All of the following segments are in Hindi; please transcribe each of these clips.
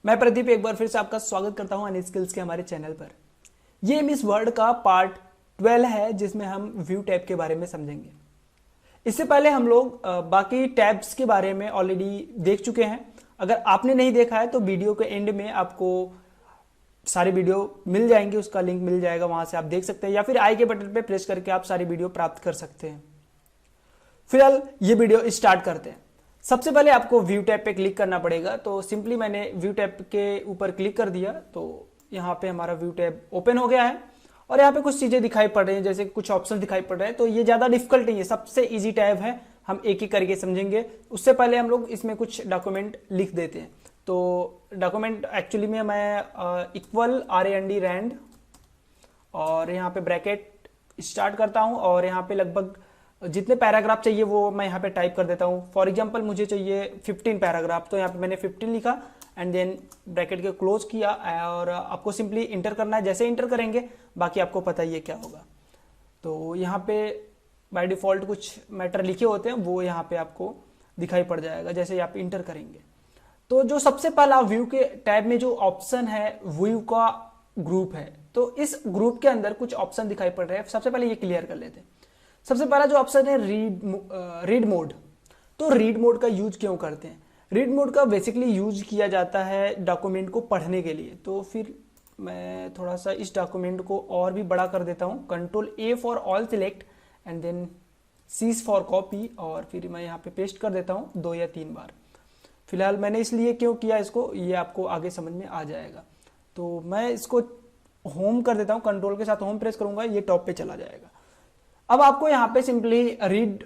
मैं प्रदीप एक बार फिर से आपका स्वागत करता हूं अन स्किल्स के हमारे चैनल पर। ये मिस वर्ड का पार्ट 12 है जिसमें हम व्यू टैब के बारे में समझेंगे। इससे पहले हम लोग बाकी टैब्स के बारे में ऑलरेडी देख चुके हैं। अगर आपने नहीं देखा है तो वीडियो के एंड में आपको सारी वीडियो मिल जाएंगी, उसका लिंक मिल जाएगा, वहां से आप देख सकते हैं या फिर आई के बटन पे प्रेस करके आप सारी वीडियो प्राप्त कर सकते हैं। फिलहाल ये वीडियो स्टार्ट करते हैं। सबसे पहले आपको व्यू टैब पे क्लिक करना पड़ेगा। तो सिंपली मैंने व्यू टैब के ऊपर क्लिक कर दिया तो यहाँ पे हमारा व्यू टैब ओपन हो गया है और यहाँ पे कुछ चीजें दिखाई पड़ रही हैं, जैसे कुछ ऑप्शन दिखाई पड़ रहे हैं। तो ये ज्यादा डिफिकल्ट नहीं है, सबसे इजी टैब है, हम एक एक करके समझेंगे। उससे पहले हम लोग इसमें कुछ डॉक्यूमेंट लिख देते हैं। तो डॉक्यूमेंट एक्चुअली में मैं इक्वल RAND रैंड और यहाँ पे ब्रैकेट स्टार्ट करता हूँ और यहाँ पे लगभग जितने पैराग्राफ चाहिए वो मैं यहाँ पे टाइप कर देता हूँ। फॉर एग्जांपल मुझे चाहिए 15 पैराग्राफ, तो यहाँ पे मैंने 15 लिखा एंड देन ब्रैकेट के क्लोज किया और आपको सिंपली इंटर करना है। जैसे इंटर करेंगे बाकी आपको पता ही है क्या होगा। तो यहाँ पे बाय डिफॉल्ट कुछ मैटर लिखे होते हैं, वो यहाँ पे आपको दिखाई पड़ जाएगा जैसे आप इंटर करेंगे। तो जो सबसे पहला व्यू के टैब में जो ऑप्शन है व्यू का ग्रुप है, तो इस ग्रुप के अंदर कुछ ऑप्शन दिखाई पड़ रहे हैं। सबसे पहले ये क्लियर कर लेते हैं। सबसे पहला जो ऑप्शन है रीड मोड। तो रीड मोड का यूज क्यों करते हैं? रीड मोड का बेसिकली यूज किया जाता है डॉक्यूमेंट को पढ़ने के लिए। तो फिर मैं थोड़ा सा इस डॉक्यूमेंट को और भी बड़ा कर देता हूँ। Ctrl+A for all select and then C for copy और फिर मैं यहाँ पे पेस्ट कर देता हूँ 2 या 3 बार। फिलहाल मैंने इसलिए क्यों किया इसको, ये आपको आगे समझ में आ जाएगा। तो मैं इसको होम कर देता हूँ, कंट्रोल के साथ होम प्रेस करूंगा, ये टॉप पे चला जाएगा। अब आपको यहाँ पे सिंपली रीड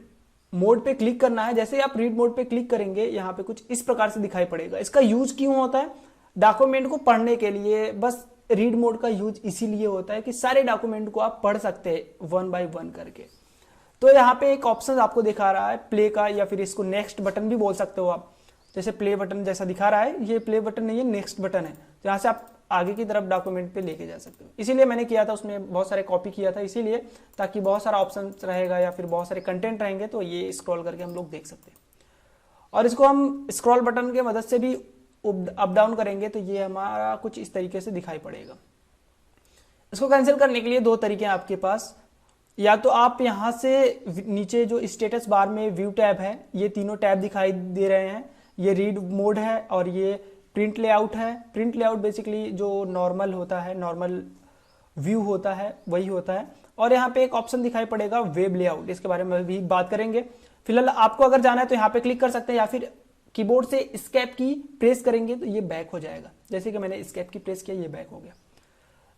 मोड पे क्लिक करना है। जैसे आप रीड मोड पे क्लिक करेंगे यहाँ पे कुछ इस प्रकार से दिखाई पड़ेगा। इसका यूज क्यों होता है? डॉक्यूमेंट को पढ़ने के लिए। बस रीड मोड का यूज इसीलिए होता है कि सारे डॉक्यूमेंट को आप पढ़ सकते हैं 1 बाय 1 करके। तो यहाँ पे एक ऑप्शन आपको दिखा रहा है प्ले का, या फिर इसको नेक्स्ट बटन भी बोल सकते हो आप। जैसे प्ले बटन जैसा दिखा रहा है, ये प्ले बटन नहीं है, नेक्स्ट बटन है, जहां से आप आगे की तरफ डॉक्यूमेंट पे लेके जा सकते हो। इसीलिए मैंने किया था, उसमें बहुत सारे कॉपी किया था इसीलिए, ताकि बहुत सारा ऑप्शन रहेगा या फिर बहुत सारे कंटेंट रहेंगे तो ये स्क्रॉल करके हम लोग देख सकते हैं। और इसको हम स्क्रॉल बटन के मदद से भी अप डाउन करेंगे तो ये हमारा कुछ इस तरीके से दिखाई पड़ेगा। इसको कैंसिल करने के लिए 2 तरीके हैं आपके पास। या तो आप यहाँ से नीचे जो स्टेटस बार में व्यू टैब है, ये तीनों टैब दिखाई दे रहे हैं। ये रीड मोड है और ये प्रिंट लेआउट है। प्रिंट लेआउट बेसिकली जो नॉर्मल होता है, नॉर्मल व्यू होता है, वही होता है। और यहाँ पे एक ऑप्शन दिखाई पड़ेगा वेब लेआउट, इसके बारे में भी बात करेंगे। फिलहाल आपको अगर जाना है तो यहाँ पे क्लिक कर सकते हैं या फिर कीबोर्ड से एस्केप की प्रेस करेंगे तो ये बैक हो जाएगा। जैसे कि मैंने एस्केप की प्रेस किया, ये बैक हो गया।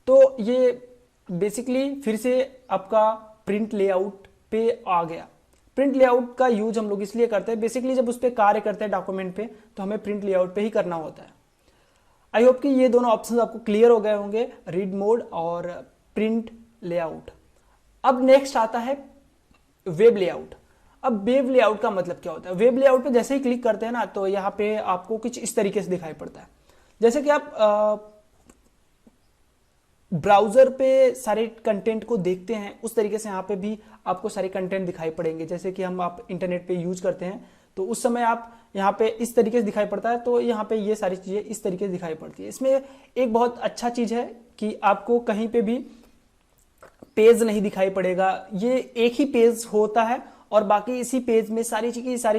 तो ये बेसिकली फिर से आपका प्रिंट लेआउट पे आ गया। प्रिंट लेआउट का यूज हम लोग इसलिए करते हैं, बेसिकली जब उस पर कार्य करते हैं डॉक्यूमेंट पे तो हमें प्रिंट लेआउट पे ही करना होता है। आई होप कि ये दोनों ऑप्शंस आपको क्लियर हो गए होंगे, रीड मोड और प्रिंट लेआउट। अब नेक्स्ट आता है वेब लेआउट। अब वेब लेआउट का मतलब क्या होता है? वेब लेआउट पे जैसे ही क्लिक करते हैं ना तो यहाँ पे आपको कुछ इस तरीके से दिखाई पड़ता है। जैसे कि आप ब्राउजर पे सारे कंटेंट को देखते हैं, उस तरीके से यहाँ पे भी आपको सारे कंटेंट दिखाई पड़ेंगे। जैसे कि हम आप इंटरनेट पे यूज करते हैं तो उस समय आप यहाँ पे इस तरीके से दिखाई पड़ता है, तो यहाँ पे ये सारी चीजें इस तरीके से दिखाई पड़ती है। इसमें एक बहुत अच्छा चीज है कि आपको कहीं पे भी पेज नहीं दिखाई पड़ेगा। ये एक ही पेज होता है और बाकी इसी पेज में सारी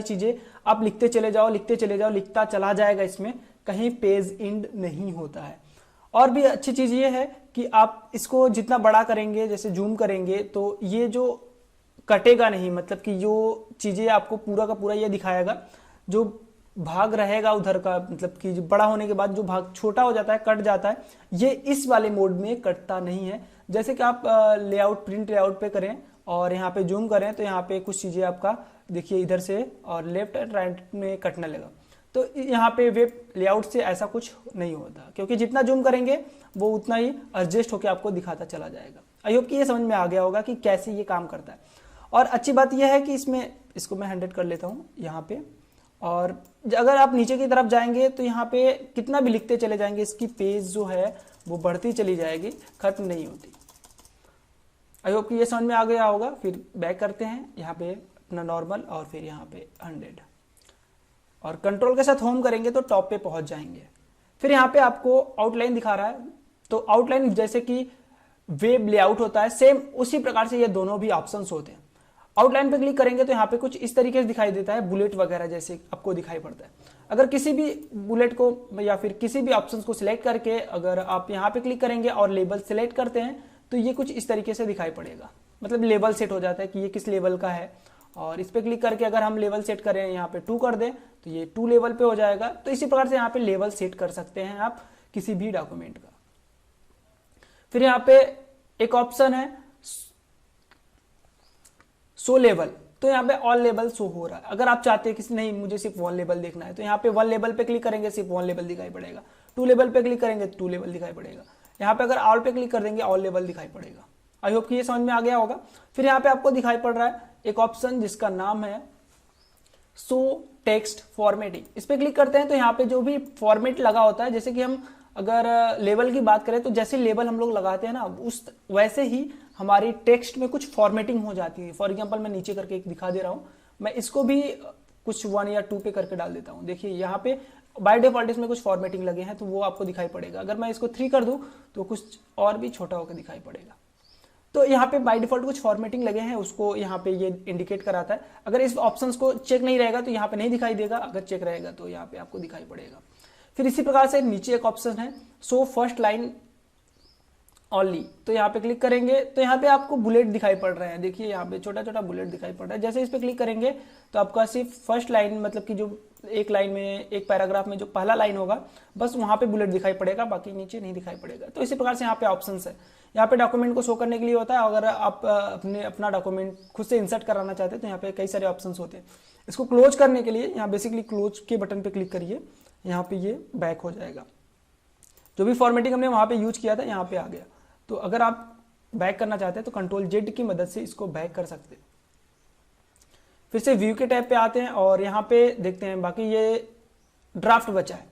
चीजें आप लिखते चले जाओ, लिखता चला जाएगा। इसमें कहीं पेज एंड नहीं होता है। और भी अच्छी चीज ये है कि आप इसको जितना बड़ा करेंगे, जैसे जूम करेंगे, तो ये जो कटेगा नहीं, मतलब कि जो चीजें आपको पूरा का पूरा ये दिखाएगा। जो भाग रहेगा उधर का, मतलब कि बड़ा होने के बाद जो भाग छोटा हो जाता है, कट जाता है, ये इस वाले मोड में कटता नहीं है। जैसे कि आप लेआउट प्रिंट लेआउट पे करें और यहाँ पे जूम करें तो यहाँ पे कुछ चीजें आपका देखिए इधर से और लेफ्ट एंड राइट में कटने लगा। तो यहाँ पे वेब लेआउट से ऐसा कुछ नहीं होता, क्योंकि जितना जूम करेंगे वो उतना ही एडजस्ट होकर आपको दिखाता चला जाएगा। आई होप कि ये समझ में आ गया होगा कि कैसे ये काम करता है। और अच्छी बात यह है कि इसमें इसको मैं 100 कर लेता हूँ यहाँ पे। और अगर आप नीचे की तरफ जाएंगे तो यहाँ पे कितना भी लिखते चले जाएंगे, इसकी पेज जो है वो बढ़ती चली जाएगी, खत्म नहीं होती। आई होप कि ये समझ में आ गया होगा। फिर बैक करते हैं यहाँ पे अपना नॉर्मल और फिर यहाँ पे 100 और कंट्रोल के साथ होम करेंगे तो टॉप पे पहुंच जाएंगे। फिर यहाँ पे आपको आउटलाइन दिखा रहा है, तो आउटलाइन जैसे कि वेब लेआउट होता है, सेम उसी प्रकार से ये दोनों भी ऑप्शंस होते हैं। आउटलाइन पे क्लिक करेंगे तो यहाँ पे कुछ इस तरीके से दिखाई देता है, बुलेट वगैरह जैसे आपको दिखाई पड़ता है। अगर किसी भी बुलेट को या फिर किसी भी ऑप्शंस को सिलेक्ट करके अगर आप यहाँ पे क्लिक करेंगे और लेबल सिलेक्ट करते हैं तो ये कुछ इस तरीके से दिखाई पड़ेगा, मतलब लेवल सेट हो जाता है कि ये किस लेवल का है। और इस पे क्लिक करके अगर हम लेवल सेट करें, यहाँ पे 2 कर दें तो ये 2 लेवल पे हो जाएगा। तो इसी प्रकार से यहाँ पे लेवल सेट कर सकते हैं आप किसी भी डॉक्यूमेंट का। फिर यहाँ पे एक ऑप्शन है शो लेवल, तो यहाँ पे ऑल लेवल शो हो रहा है। अगर आप चाहते हैं कि नहीं मुझे सिर्फ 1 लेवल देखना है तो यहाँ पे 1 लेवल पे क्लिक करेंगे सिर्फ 1 लेवल दिखाई पड़ेगा, 2 लेवल पे क्लिक करेंगे 2 लेवल दिखाई पड़ेगा। यहाँ पे अगर ऑल पे क्लिक कर देंगे ऑल लेवल दिखाई पड़ेगा। आई होप कि ये समझ में आ गया होगा। फिर यहाँ पे आपको दिखाई पड़ रहा है एक ऑप्शन जिसका नाम है शो टेक्स्ट फॉर्मेटिंग। इस पे क्लिक करते हैं तो यहाँ पे जो भी फॉर्मेट लगा होता है, जैसे कि हम अगर लेवल की बात करें तो जैसे लेवल हम लोग लगाते हैं ना, उस वैसे ही हमारी टेक्स्ट में कुछ फॉर्मेटिंग हो जाती है। फॉर एग्जांपल मैं नीचे करके एक दिखा दे रहा हूँ, मैं इसको भी कुछ 1 या 2 पे करके डाल देता हूँ। देखिए यहाँ पे बाय डिफॉल्ट इसमें कुछ फॉर्मेटिंग लगे हैं तो वो आपको दिखाई पड़ेगा। अगर मैं इसको 3 कर दूं तो कुछ और भी छोटा होकर दिखाई पड़ेगा। तो यहाँ पे बाय डिफॉल्ट कुछ फॉर्मेटिंग लगे हैं, उसको यहाँ पे ये इंडिकेट कराता है। अगर इस ऑप्शंस को चेक नहीं रहेगा तो यहाँ पे नहीं दिखाई देगा, अगर चेक रहेगा तो यहाँ पे आपको दिखाई पड़ेगा। फिर इसी प्रकार से नीचे एक ऑप्शन है शो फर्स्ट लाइन ओनली, तो यहाँ पे क्लिक करेंगे तो यहाँ पे आपको बुलेट दिखाई पड़ रहे हैं। देखिए यहाँ पे छोटा छोटा बुलेट दिखाई पड़ रहा है। जैसे इस पे क्लिक करेंगे तो आपका सिर्फ फर्स्ट लाइन, मतलब कि जो एक लाइन में एक पैराग्राफ में जो पहला लाइन होगा बस वहां पे बुलेट दिखाई पड़ेगा, बाकी नीचे नहीं दिखाई पड़ेगा। तो इसी प्रकार से यहाँ पे ऑप्शंस है। यहाँ पे डॉक्यूमेंट को शो करने के लिए होता है। अगर आप अपना डॉक्यूमेंट खुद से इंसर्ट कराना चाहते हैं तो यहाँ पे कई सारे ऑप्शन होते हैं। इसको क्लोज करने के लिए यहाँ बेसिकली क्लोज के बटन पे क्लिक करिए, यहाँ पे ये बैक हो जाएगा। जो भी फॉर्मेटिंग हमने वहां पे यूज किया था यहाँ पे आ गया। तो अगर आप बैक करना चाहते हैं तो कंट्रोल जेड की मदद से इसको बैक कर सकते हैं। फिर से व्यू के टैब पे आते हैं और यहाँ पे देखते हैं बाकी ये ड्राफ्ट बचा है,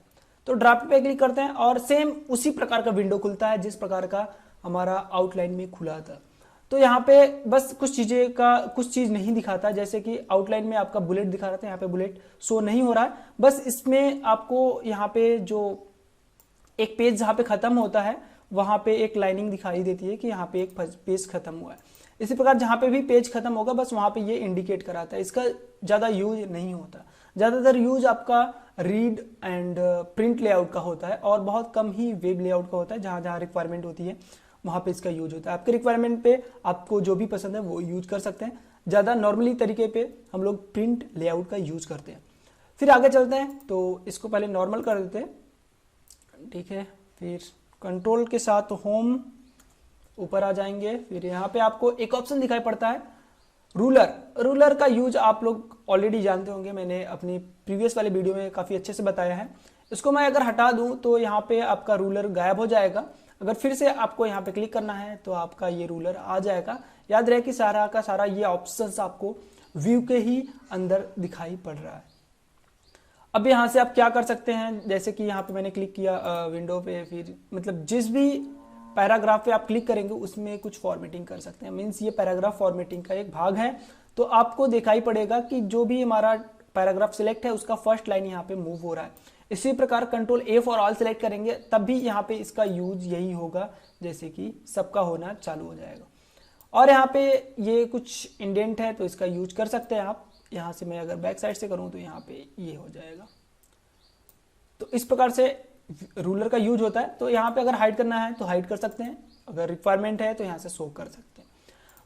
तो ड्राफ्ट पे क्लिक करते हैं और सेम उसी प्रकार का विंडो खुलता है जिस प्रकार का हमारा आउटलाइन में खुला था। तो यहाँ पे बस कुछ चीज नहीं दिखाता, जैसे कि आउटलाइन में आपका बुलेट दिखा रहा था, यहाँ पे बुलेट शो नहीं हो रहा है। बस इसमें आपको यहाँ पे जो एक पेज जहाँ पे खत्म होता है वहां पे एक लाइनिंग दिखाई देती है कि यहाँ पे एक पेज खत्म हुआ है। इसी प्रकार जहाँ पे भी पेज खत्म होगा बस वहां पे ये इंडिकेट कराता है। इसका ज्यादा यूज नहीं होता, ज्यादातर यूज आपका रीड एंड प्रिंट लेआउट का होता है और बहुत कम ही वेब लेआउट का होता है। जहां जहां रिक्वायरमेंट होती है वहां पे इसका यूज होता है। आपके रिक्वायरमेंट पे आपको जो भी पसंद है वो यूज कर सकते हैं। ज्यादा नॉर्मली तरीके पे हम लोग प्रिंट लेआउट का यूज करते हैं। फिर आगे चलते हैं, तो इसको पहले नॉर्मल कर देते हैं, ठीक है। फिर कंट्रोल के साथ होम ऊपर आ जाएंगे। फिर यहाँ पे आपको एक ऑप्शन दिखाई पड़ता है रूलर। रूलर का यूज आप लोग ऑलरेडी जानते होंगे, मैंने अपनी प्रीवियस वाले वीडियो में काफी अच्छे से बताया है। इसको मैं अगर हटा दूं तो यहाँ पे आपका रूलर गायब हो जाएगा। अगर फिर से आपको यहाँ पे क्लिक करना है तो आपका ये रूलर आ जाएगा। याद रहे कि सारा का सारा ये ऑप्शंस आपको व्यू के ही अंदर दिखाई पड़ रहा है। अब यहाँ से आप क्या कर सकते हैं, जैसे कि यहाँ पे मैंने क्लिक किया विंडो पे, फिर मतलब जिस भी पैराग्राफ पे आप क्लिक करेंगे उसमें कुछ फॉर्मेटिंग कर सकते हैं। मीन्स ये पैराग्राफ फॉर्मेटिंग का एक भाग है। तो आपको दिखाई पड़ेगा कि जो भी हमारा पैराग्राफ सिलेक्ट है उसका फर्स्ट लाइन यहाँ पे मूव हो रहा है। इसी प्रकार control A for all select करेंगे तब भी यहाँ पे इसका यूज यही होगा, जैसे कि सबका होना चालू हो जाएगा। और यहाँ पे ये कुछ इंडेंट है तो इसका यूज कर सकते हैं आप। यहाँ से मैं अगर बैक साइड से करूं तो यहाँ पे ये हो जाएगा। तो इस प्रकार से रूलर का यूज होता है। तो यहाँ पे अगर हाइड करना है तो हाइड कर सकते हैं, अगर रिक्वायरमेंट है तो यहाँ से शो कर सकते हैं।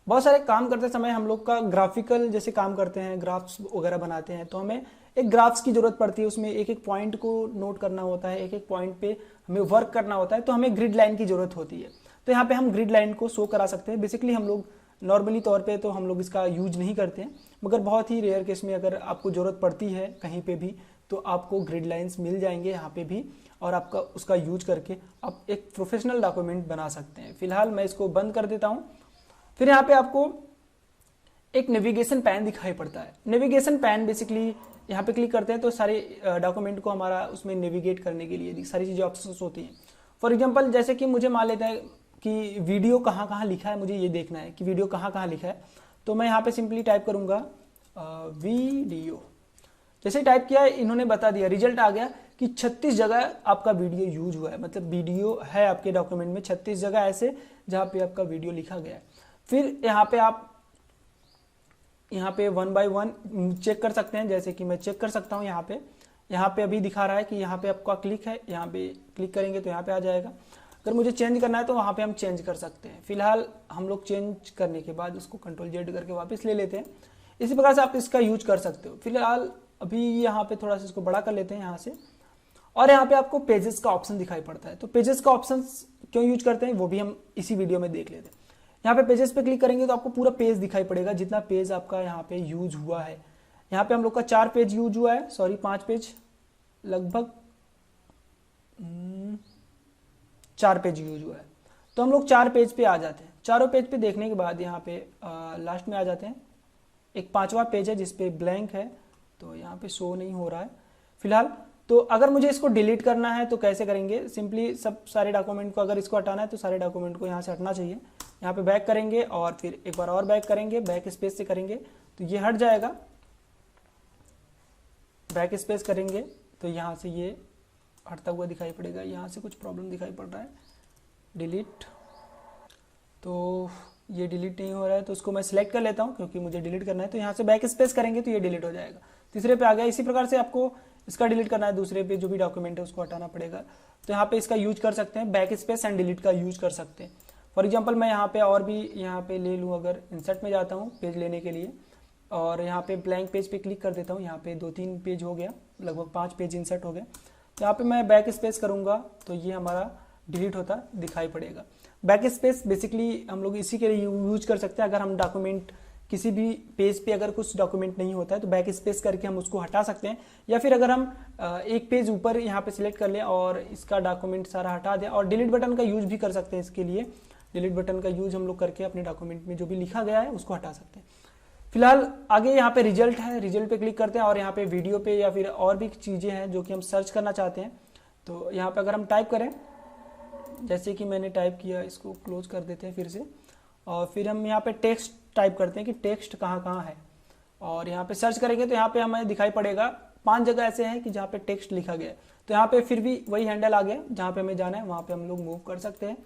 बहुत सारे काम करते समय हम लोग का ग्राफिकल जैसे काम करते हैं, ग्राफ्स वगैरह बनाते हैं, तो हमें एक ग्राफ्स की जरूरत पड़ती है। उसमें एक एक पॉइंट को नोट करना होता है, एक एक पॉइंट पे हमें वर्क करना होता है, तो हमें ग्रिड लाइन की जरूरत होती है। तो यहाँ पे हम ग्रिड लाइन को शो करा सकते हैं। बेसिकली हम लोग नॉर्मली तौर पे तो हम लोग इसका यूज नहीं करते हैं, मगर बहुत ही रेयर केस में अगर आपको जरूरत पड़ती है कहीं पे भी तो आपको ग्रिड लाइंस मिल जाएंगे यहाँ पे भी, और आपका उसका यूज करके आप एक प्रोफेशनल डॉक्यूमेंट बना सकते हैं। फिलहाल मैं इसको बंद कर देता हूँ। फिर यहाँ पे आपको एक नेविगेशन पैन दिखाई पड़ता है। नेविगेशन पैन बेसिकली यहाँ पे क्लिक करते हैं तो सारे डॉक्यूमेंट को हमारा उसमें नेविगेट करने के लिए सारी चीज़ें ऑप्शंस होती हैं। फॉर एग्जांपल जैसे कि मुझे मान लेता है कि वीडियो कहाँ कहाँ लिखा है, मुझे ये देखना है कि वीडियो कहाँ कहाँ लिखा है, तो मैं यहाँ पे सिंपली टाइप करूँगा वीडियो। जैसे टाइप किया इन्होंने बता दिया, रिजल्ट आ गया कि 36 जगह आपका वीडियो यूज हुआ है, मतलब वीडियो है आपके डॉक्यूमेंट में 36 जगह ऐसे जहाँ पे आपका वीडियो लिखा गया है। फिर यहाँ पे आप वन बाय वन चेक कर सकते हैं, जैसे कि मैं चेक कर सकता हूँ। यहाँ पे अभी दिखा रहा है कि यहाँ पे आपका क्लिक है, यहाँ पे क्लिक करेंगे तो यहाँ पे आ जाएगा। अगर मुझे चेंज करना है तो वहाँ पे हम चेंज कर सकते हैं। फिलहाल हम लोग चेंज करने के बाद उसको Ctrl Z करके वापस ले लेते हैं। इसी प्रकार से आप इसका यूज कर सकते हो। फिलहाल अभी यहाँ पे थोड़ा सा इसको बड़ा कर लेते हैं यहाँ से, और यहाँ पे आपको पेजेस का ऑप्शन दिखाई पड़ता है। तो पेजेस का ऑप्शन क्यों यूज करते हैं वो भी हम इसी वीडियो में देख लेते हैं। यहाँ पे पेजेस पे क्लिक करेंगे तो आपको पूरा पेज दिखाई पड़ेगा, जितना पेज आपका यहाँ पे यूज हुआ है। यहाँ पे हम लोग का 4 पेज यूज हुआ है, सॉरी 5 पेज, लगभग 4 पेज यूज हुआ है। तो हम लोग 4 पेज पे आ जाते हैं। चारों पेज पे देखने के बाद यहाँ पे लास्ट में आ जाते हैं। एक 5वां पेज है जिसपे ब्लैंक है, तो यहाँ पे शो नहीं हो रहा है फिलहाल। तो अगर मुझे इसको डिलीट करना है तो कैसे करेंगे, सिंपली सब सारे डॉक्यूमेंट को, अगर इसको हटाना है तो सारे डॉक्यूमेंट को यहाँ से हटना चाहिए। यहाँ पे बैक करेंगे और फिर एक बार और बैक करेंगे, बैक स्पेस से करेंगे तो ये हट जाएगा। बैक स्पेस करेंगे तो यहाँ से ये हटता हुआ दिखाई पड़ेगा। यहाँ से कुछ प्रॉब्लम दिखाई पड़ रहा है, डिलीट, तो ये डिलीट नहीं हो रहा है, तो उसको मैं सिलेक्ट कर लेता हूँ क्योंकि मुझे डिलीट करना है। तो यहाँ से बैक स्पेस करेंगे तो ये डिलीट हो जाएगा। तीसरे पे आ गया। इसी प्रकार से आपको इसका डिलीट करना है, दूसरे पे जो भी डॉक्यूमेंट है उसको हटाना पड़ेगा। तो यहाँ पे इसका यूज कर सकते हैं, बैक स्पेस एंड डिलीट का यूज कर सकते हैं। फॉर एग्जाम्पल मैं यहाँ पे और भी यहाँ पे ले लूँ, अगर इंसर्ट में जाता हूँ पेज लेने के लिए और यहाँ पे ब्लैंक पेज पे क्लिक कर देता हूँ। यहाँ पे 2-3 पेज हो गया, लगभग 5 पेज इंसर्ट हो गया। तो यहाँ पे मैं बैक स्पेस करूँगा तो ये हमारा डिलीट होता दिखाई पड़ेगा। बैक स्पेस बेसिकली हम लोग इसी के लिए यूज कर सकते हैं। अगर हम डॉक्यूमेंट किसी भी पेज पे अगर कुछ डॉक्यूमेंट नहीं होता है तो बैक स्पेस करके हम उसको हटा सकते हैं, या फिर अगर हम एक पेज ऊपर यहाँ पे सिलेक्ट कर लें और इसका डॉक्यूमेंट सारा हटा दें, और डिलीट बटन का यूज भी कर सकते हैं। इसके लिए डिलीट बटन का यूज हम लोग करके अपने डॉक्यूमेंट में जो भी लिखा गया है उसको हटा सकते हैं। फिलहाल आगे यहाँ पे रिजल्ट है, रिजल्ट पे क्लिक करते हैं और यहाँ पे वीडियो पे या फिर और भी चीज़ें हैं जो कि हम सर्च करना चाहते हैं। तो यहाँ पे अगर हम टाइप करें, जैसे कि मैंने टाइप किया, इसको क्लोज कर देते हैं फिर से, और फिर हम यहाँ पे टेक्स्ट टाइप करते हैं कि टेक्स्ट कहाँ है, और यहाँ पे सर्च करेंगे तो यहाँ पे हमें दिखाई पड़ेगा 5 जगह ऐसे हैं कि जहाँ पे टेक्स्ट लिखा गया है। तो यहाँ पे फिर भी वही हैंडल आ गया, जहाँ पे हमें जाना है वहाँ पे हम लोग मूव कर सकते हैं।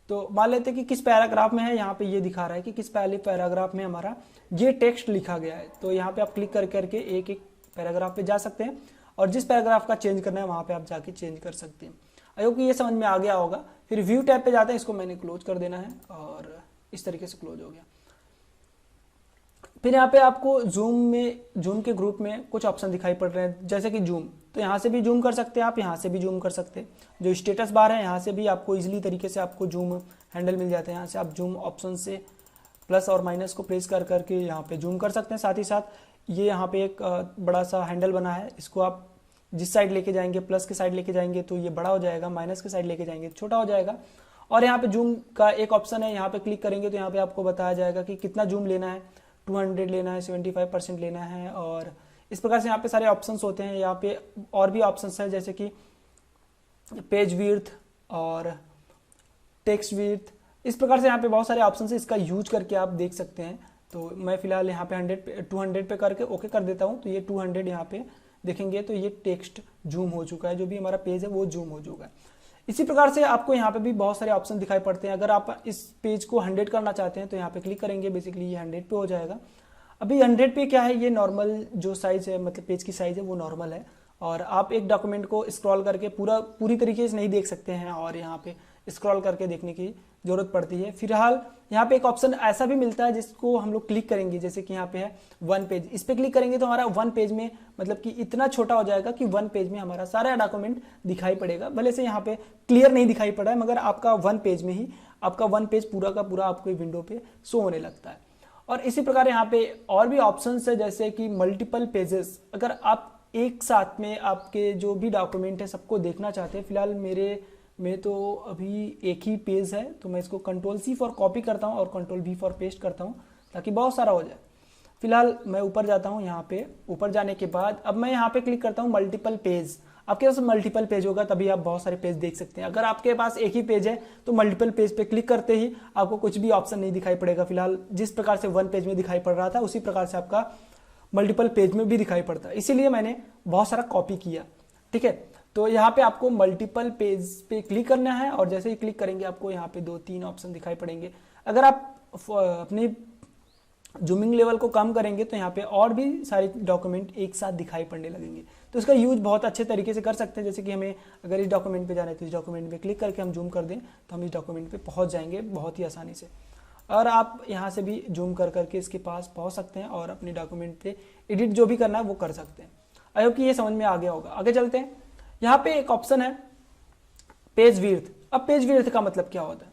तो मान लेते हैं कि किस पैराग्राफ में है, यहाँ पे ये दिखा रहा है कि किस पहले पैराग्राफ में हमारा ये टेक्स्ट लिखा गया है। तो यहाँ पे आप क्लिक कर करके एक एक पैराग्राफ पे जा सकते हैं और जिस पैराग्राफ का चेंज करना है वहाँ पे आप जाके चेंज कर सकते हैं। आई होप कि ये समझ में आ गया होगा। फिर व्यू टैब पे जाते हैं, इसको मैंने क्लोज कर देना है और इस तरीके से क्लोज हो गया। फिर यहाँ पे आपको जूम के ग्रुप में कुछ ऑप्शन दिखाई पड़ रहे हैं, जैसे कि जूम। तो यहाँ से भी जूम कर सकते हैं आप, यहाँ से भी जूम कर सकते हैं। जो स्टेटस बार है यहाँ से भी आपको इजीली तरीके से आपको जूम हैंडल मिल जाते हैं। यहाँ से आप जूम ऑप्शन से प्लस और माइनस को प्रेस कर करके यहाँ पे जूम कर सकते हैं। साथ ही साथ ये यहाँ पे एक बड़ा सा हैंडल बना है, इसको आप जिस साइड लेके जाएंगे, प्लस के साइड लेके जाएंगे तो ये बड़ा हो जाएगा, माइनस के साइड लेके जाएंगे तो छोटा हो जाएगा। और यहाँ पे जूम का एक ऑप्शन है, यहाँ पे क्लिक करेंगे तो यहाँ पे आपको बताया जाएगा कि कितना जूम लेना है, 200 लेना है, 75% लेना है, और इस प्रकार से यहाँ पे सारे ऑप्शंस होते हैं। यहाँ पे और भी ऑप्शंस हैं जैसे कि पेज विड्थ और टेक्स्ट विड्थ, इस प्रकार से यहाँ पे बहुत सारे ऑप्शंस हैं, इसका यूज करके आप देख सकते हैं। तो मैं फिलहाल यहाँ पे 200 पे करके ओके कर देता हूँ। तो ये 200 यहाँ पे देखेंगे तो ये टेक्स्ट जूम हो चुका है, जो भी हमारा पेज है वो जूम हो चुका है। इसी प्रकार से आपको यहाँ पे भी बहुत सारे ऑप्शन दिखाई पड़ते हैं। अगर आप इस पेज को 100 करना चाहते हैं तो यहाँ पे क्लिक करेंगे, बेसिकली ये 100 पे हो जाएगा। अभी 100 पे क्या है, ये नॉर्मल जो साइज है, मतलब पेज की साइज है वो नॉर्मल है, और आप एक डॉक्यूमेंट को स्क्रॉल करके पूरी तरीके से नहीं देख सकते हैं, और यहाँ पे स्क्रॉल करके देखने की जरूरत पड़ती है। फिलहाल यहाँ पे एक ऑप्शन ऐसा भी मिलता है जिसको हम लोग क्लिक करेंगे, जैसे कि यहाँ पे है 1 पेज, इस पे क्लिक करेंगे तो हमारा 1 पेज में मतलब कि इतना छोटा हो जाएगा कि 1 पेज में हमारा सारा डॉक्यूमेंट दिखाई पड़ेगा। भले से यहाँ पे क्लियर नहीं दिखाई पड़ा है, मगर आपका 1 पेज में ही आपका 1 पेज पूरा का पूरा आपको विंडो पे शो होने लगता है। और इसी प्रकार यहाँ पे और भी ऑप्शन है, जैसे कि मल्टीपल पेजेस। अगर आप एक साथ में आपके जो भी डॉक्यूमेंट है सबको देखना चाहते हैं, फिलहाल मेरे में तो अभी एक ही पेज है, तो मैं इसको Ctrl+C फॉर कॉपी करता हूँ और Ctrl+V फॉर पेस्ट करता हूँ ताकि बहुत सारा हो जाए। फिलहाल मैं ऊपर जाता हूँ, यहाँ पे ऊपर जाने के बाद अब मैं यहाँ पे क्लिक करता हूँ मल्टीपल पेज। आपके पास मल्टीपल पेज होगा तभी आप बहुत सारे पेज देख सकते हैं। अगर आपके पास एक ही पेज है तो मल्टीपल पेज पे क्लिक करते ही आपको कुछ भी ऑप्शन नहीं दिखाई पड़ेगा। फिलहाल जिस प्रकार से 1 पेज में दिखाई पड़ रहा था उसी प्रकार से आपका मल्टीपल पेज में भी दिखाई पड़ता है, इसीलिए मैंने बहुत सारा कॉपी किया। ठीक है, तो यहाँ पे आपको मल्टीपल पेज पे क्लिक करना है और जैसे ही क्लिक करेंगे आपको यहाँ पे 2-3 ऑप्शन दिखाई पड़ेंगे। अगर आप अपनी जूमिंग लेवल को कम करेंगे तो यहाँ पे और भी सारे डॉक्यूमेंट एक साथ दिखाई पड़ने लगेंगे। तो इसका यूज बहुत अच्छे तरीके से कर सकते हैं। जैसे कि हमें अगर इस डॉक्यूमेंट पे जाना है तो इस डॉक्यूमेंट पे क्लिक करके हम जूम कर दें तो हम इस डॉक्यूमेंट पे पहुँच जाएंगे बहुत ही आसानी से। और आप यहाँ से भी जूम कर करके इसके पास पहुँच सकते हैं और अपने डॉक्यूमेंट पे एडिट जो भी करना है वो कर सकते हैं। आई होप कि ये समझ में आ गया होगा। आगे चलते हैं। यहाँ पे एक ऑप्शन है पेज विड्थ। अब पेज विड्थ का मतलब क्या होता है,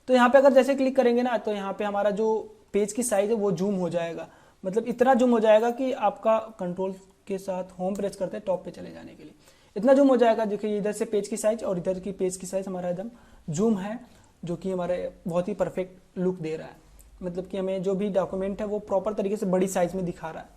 तो यहाँ पे अगर जैसे क्लिक करेंगे ना तो यहाँ पे हमारा जो पेज की साइज है वो जूम हो जाएगा, मतलब इतना जूम हो जाएगा कि आपका कंट्रोल के साथ होम प्रेस करते हैं टॉप पे चले जाने के लिए इतना जूम हो जाएगा। देखिए इधर से पेज की साइज और इधर की पेज की साइज हमारा एकदम जूम है, जो कि हमारे बहुत ही परफेक्ट लुक दे रहा है। मतलब कि हमें जो भी डॉक्यूमेंट है वो प्रॉपर तरीके से बड़ी साइज में दिखा रहा है।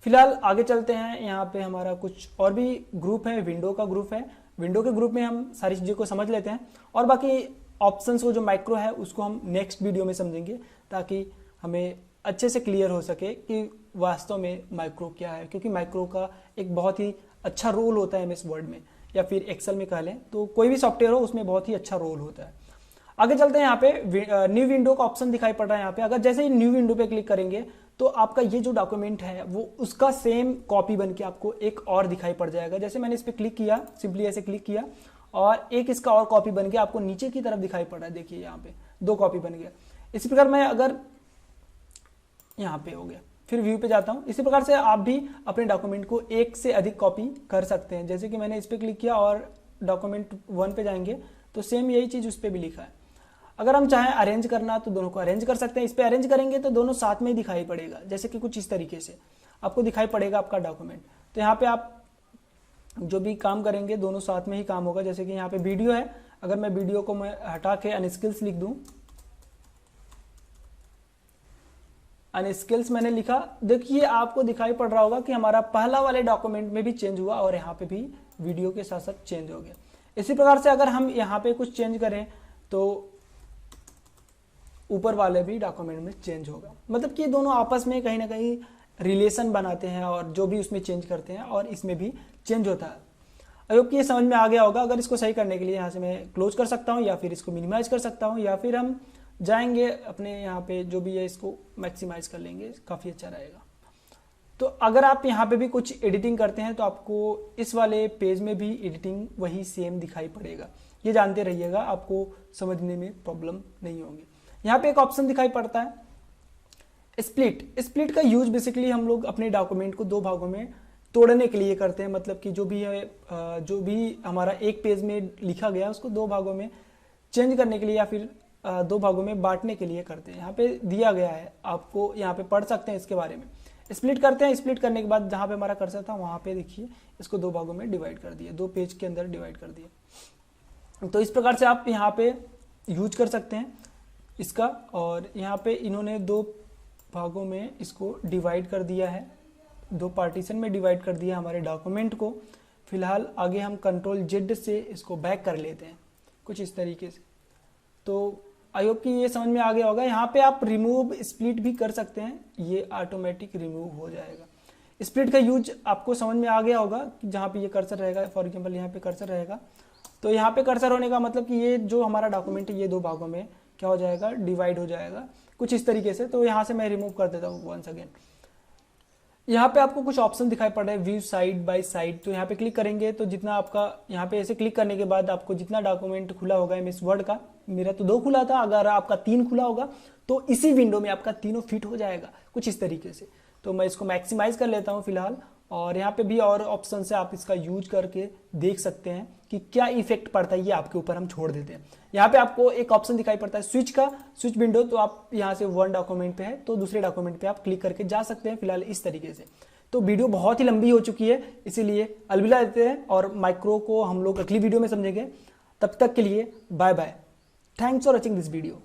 फिलहाल आगे चलते हैं। यहाँ पे हमारा कुछ और भी ग्रुप है, विंडो का ग्रुप है। विंडो के ग्रुप में हम सारी चीज़ों को समझ लेते हैं और बाकी ऑप्शंस को जो माइक्रो है उसको हम नेक्स्ट वीडियो में समझेंगे, ताकि हमें अच्छे से क्लियर हो सके कि वास्तव में माइक्रो क्या है। क्योंकि माइक्रो का एक बहुत ही अच्छा रोल होता है एमएस वर्ड में या फिर एक्सेल में कह लें, तो कोई भी सॉफ्टवेयर हो उसमें बहुत ही अच्छा रोल होता है। आगे चलते हैं। यहाँ पे न्यू विंडो का ऑप्शन दिखाई पड़ रहा है। यहाँ पे अगर जैसे ही न्यू विंडो पे क्लिक करेंगे तो आपका ये जो डॉक्यूमेंट है वो उसका सेम कॉपी बन के आपको एक और दिखाई पड़ जाएगा। जैसे मैंने इस पर क्लिक किया, सिंपली ऐसे क्लिक किया और एक इसका और कॉपी बन के आपको नीचे की तरफ दिखाई पड़ रहा है। देखिए यहाँ पे 2 कॉपी बन गया। इसी प्रकार मैं अगर यहाँ पे हो गया, फिर व्यू पे जाता हूँ। इसी प्रकार से आप भी अपने डॉक्यूमेंट को एक से अधिक कॉपी कर सकते हैं। जैसे कि मैंने इस पर क्लिक किया और डॉक्यूमेंट 1 पे जाएंगे तो सेम यही चीज़ उस पर भी लिखा है। अगर हम चाहें अरेंज करना तो दोनों को अरेंज कर सकते हैं। इस पर अरेंज करेंगे तो दोनों साथ में ही दिखाई पड़ेगा, जैसे कि कुछ इस तरीके से आपको दिखाई पड़ेगा आपका डॉक्यूमेंट। तो यहाँ पे आप जो भी काम करेंगे दोनों साथ में ही काम होगा। जैसे कि यहाँ पे वीडियो है, अगर मैं वीडियो को मैं हटा के अनस्किल्स लिख दूं, अनस्किल्स मैंने लिखा, देखिए आपको दिखाई पड़ रहा होगा कि हमारा पहला वाले डॉक्यूमेंट में भी चेंज हुआ और यहाँ पे भी वीडियो के साथ साथ चेंज हो गया। इसी प्रकार से अगर हम यहाँ पे कुछ चेंज करें तो ऊपर वाले भी डॉक्यूमेंट में चेंज होगा। मतलब कि दोनों आपस में कहीं ना कहीं रिलेशन बनाते हैं और जो भी उसमें चेंज करते हैं और इसमें भी चेंज होता है। आई होप कि ये समझ में आ गया होगा। अगर इसको सही करने के लिए यहाँ से मैं क्लोज कर सकता हूँ या फिर इसको मिनिमाइज कर सकता हूँ या फिर हम जाएंगे अपने यहाँ पे जो भी है इसको मैक्सिमाइज कर लेंगे, काफ़ी अच्छा रहेगा। तो अगर आप यहाँ पे भी कुछ एडिटिंग करते हैं तो आपको इस वाले पेज में भी एडिटिंग वही सेम दिखाई पड़ेगा। ये जानते रहिएगा, आपको समझने में प्रॉब्लम नहीं होगी। यहाँ पे एक ऑप्शन दिखाई पड़ता है स्प्लिट। स्प्लिट का यूज बेसिकली हम लोग अपने डॉक्यूमेंट को 2 भागों में तोड़ने के लिए करते हैं। मतलब कि जो भी है जो भी हमारा एक पेज में लिखा गया उसको 2 भागों में चेंज करने के लिए या फिर 2 भागों में बांटने के लिए करते हैं। यहाँ पे दिया गया है, आपको यहाँ पे पढ़ सकते हैं इसके बारे में। स्प्लिट करते हैं, स्प्लिट करने के बाद जहाँ पे हमारा कर्सर था वहाँ पे देखिए इसको 2 भागों में डिवाइड कर दिया, 2 पेज के अंदर डिवाइड कर दिया। तो इस प्रकार से आप यहाँ पे यूज कर सकते हैं इसका। और यहाँ पे इन्होंने 2 भागों में इसको डिवाइड कर दिया है, 2 पार्टीशन में डिवाइड कर दिया हमारे डॉक्यूमेंट को। फिलहाल आगे हम कंट्रोल Z से इसको बैक कर लेते हैं कुछ इस तरीके से। तो आई होप कि ये समझ में आ गया होगा। यहाँ पे आप रिमूव स्प्लिट भी कर सकते हैं, ये ऑटोमेटिक रिमूव हो जाएगा। स्प्लिट का यूज आपको समझ में आ गया होगा कि जहाँ पे ये कर्सर रहेगा, फॉर एग्जांपल यहाँ पे कर्सर रहेगा तो यहाँ पे कर्सर होने का मतलब कि ये जो हमारा डॉक्यूमेंट है ये 2 भागों में क्या हो जाएगा, डिवाइड हो जाएगा कुछ इस तरीके से। तो यहाँ से मैं रिमूव कर देता हूँ वंस अगेन। यहाँ पे आपको कुछ ऑप्शन दिखाई पड़ रहा है व्यू साइड बाय साइड। तो यहाँ पे क्लिक करेंगे तो जितना आपका यहाँ पे ऐसे क्लिक करने के बाद आपको जितना डॉक्यूमेंट खुला होगा एमएस वर्ड का, मेरा तो 2 खुला था, अगर आपका 3 खुला होगा तो इसी विंडो में आपका तीनों फिट हो जाएगा कुछ इस तरीके से। तो मैं इसको मैक्सिमाइज कर लेता हूँ फिलहाल। और यहाँ पे भी और ऑप्शन से आप इसका यूज करके देख सकते हैं कि क्या इफेक्ट पड़ता है, ये आपके ऊपर हम छोड़ देते हैं। यहाँ पे आपको एक ऑप्शन दिखाई पड़ता है स्विच का, स्विच विंडो। तो आप यहाँ से 1 डॉक्यूमेंट पे है तो दूसरे डॉक्यूमेंट पे आप क्लिक करके जा सकते हैं फिलहाल इस तरीके से। तो वीडियो बहुत ही लंबी हो चुकी है, इसीलिए अलविदा देते हैं और माइक्रो को हम लोग अगली वीडियो में समझेंगे। तब तक के लिए bye bye. Thanks for watching this video.